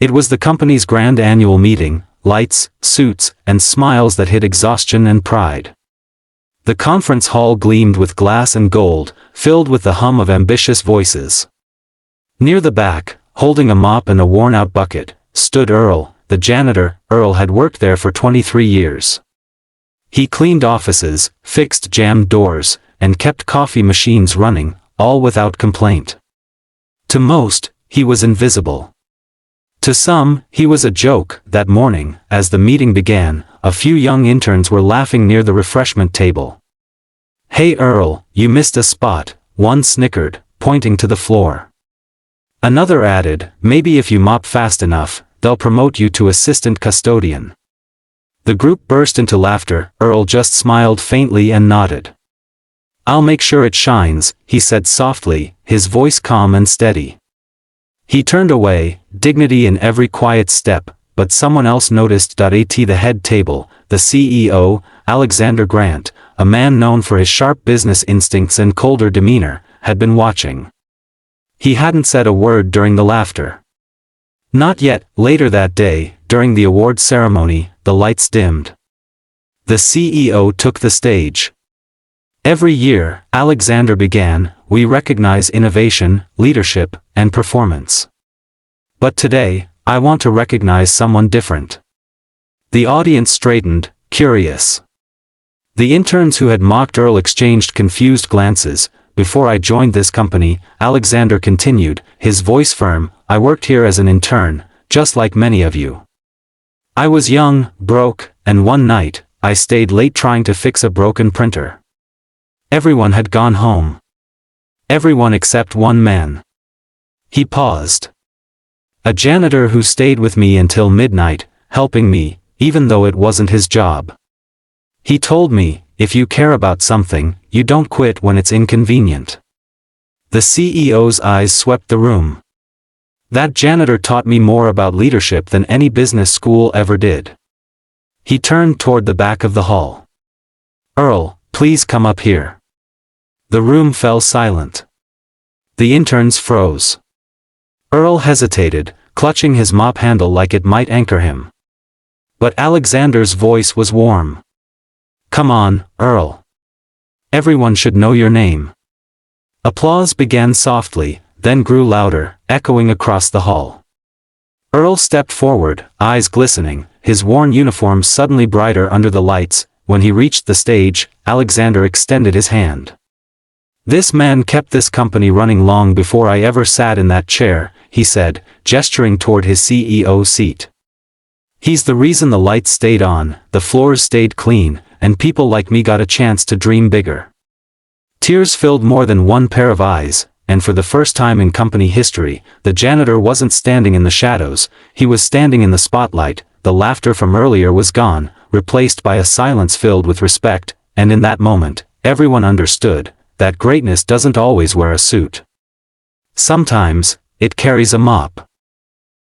It was the company's grand annual meeting, lights, suits, and smiles that hid exhaustion and pride. The conference hall gleamed with glass and gold, filled with the hum of ambitious voices. Near the back, holding a mop and a worn-out bucket, stood Earl, the janitor. Earl had worked there for 23 years. He cleaned offices, fixed jammed doors, and kept coffee machines running, all without complaint. To most, he was invisible. To some, he was a joke. That morning, as the meeting began, a few young interns were laughing near the refreshment table. "Hey Earl, you missed a spot," one snickered, pointing to the floor. Another added, "Maybe if you mop fast enough, they'll promote you to assistant custodian." The group burst into laughter. Earl just smiled faintly and nodded. "I'll make sure it shines," he said softly, his voice calm and steady. He turned away, dignity in every quiet step, but someone else noticed. At the head table, the CEO, Alexander Grant, a man known for his sharp business instincts and colder demeanor, had been watching. He hadn't said a word during the laughter. Not yet. Later that day, during the award ceremony, the lights dimmed. The CEO took the stage. "Every year," Alexander began, "we recognize innovation, leadership, and performance. But today, I want to recognize someone different." The audience straightened, curious. The interns who had mocked Earl exchanged confused glances. "Before I joined this company," Alexander continued, his voice firm, "I worked here as an intern, just like many of you. I was young, broke, and one night, I stayed late trying to fix a broken printer. Everyone had gone home. Everyone except one man." He paused. "A janitor who stayed with me until midnight, helping me, even though it wasn't his job. He told me, if you care about something, you don't quit when it's inconvenient." The CEO's eyes swept the room. "That janitor taught me more about leadership than any business school ever did." He turned toward the back of the hall. "Earl, please come up here." The room fell silent. The interns froze. Earl hesitated, clutching his mop handle like it might anchor him. But Alexander's voice was warm. "Come on, Earl. Everyone should know your name." Applause began softly, then grew louder, echoing across the hall. Earl stepped forward, eyes glistening, his worn uniform suddenly brighter under the lights. When he reached the stage, Alexander extended his hand. "This man kept this company running long before I ever sat in that chair," he said, gesturing toward his CEO seat. "He's the reason the lights stayed on, the floors stayed clean, and people like me got a chance to dream bigger." Tears filled more than one pair of eyes, and for the first time in company history, the janitor wasn't standing in the shadows, he was standing in the spotlight. The laughter from earlier was gone, replaced by a silence filled with respect, and in that moment, everyone understood that greatness doesn't always wear a suit. Sometimes, it carries a mop.